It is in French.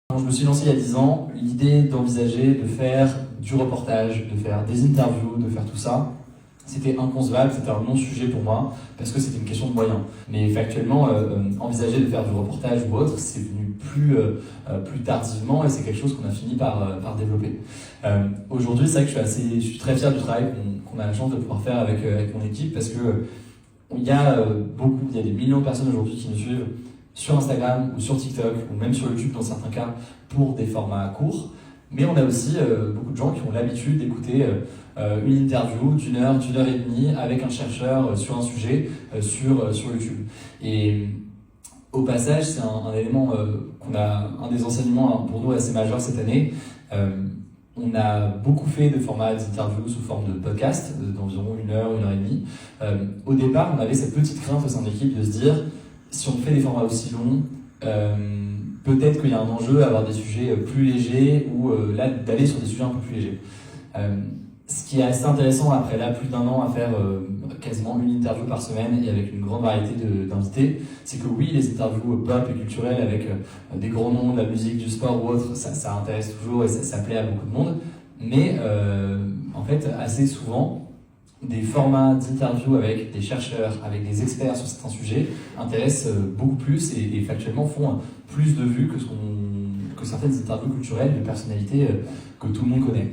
Quand je me suis lancé il y a 10 ans, l'idée d'envisager de faire du reportage, de faire des interviews, de faire tout ça, c'était inconcevable, c'était un non-sujet pour moi, parce que c'était une question de moyens. Mais factuellement, envisager de faire du reportage ou autre, c'est venu plus tardivement et c'est quelque chose qu'on a fini par développer. Aujourd'hui, c'est vrai que je suis très fier du travail qu'on a la chance de pouvoir faire avec mon équipe, parce que il y a des millions de personnes aujourd'hui qui nous suivent sur Instagram ou sur TikTok ou même sur YouTube dans certains cas pour des formats courts. Mais on a aussi beaucoup de gens qui ont l'habitude d'écouter une interview d'une heure et demie avec un chercheur sur un sujet sur YouTube. Et au passage, c'est un élément un des enseignements pour nous assez majeur cette année. On a beaucoup fait de formats d'interviews sous forme de podcast, d'environ une heure et demie. Au départ, on avait cette petite crainte au sein de l'équipe de se dire, si on fait des formats aussi longs, peut-être qu'il y a un enjeu à avoir des sujets plus légers ou là d'aller sur des sujets un peu plus légers. Ce qui est assez intéressant après là plus d'1 an à faire quasiment une interview par semaine et avec une grande variété d'invités, c'est que oui, les interviews pop et culturelles avec des grands noms de la musique, du sport ou autre, ça intéresse toujours et ça plaît à beaucoup de monde. Mais en fait, assez souvent, des formats d'interview avec des chercheurs, avec des experts sur certains sujets intéressent beaucoup plus et factuellement font plus de vues que certaines interviews culturelles de personnalités que tout le monde connaît.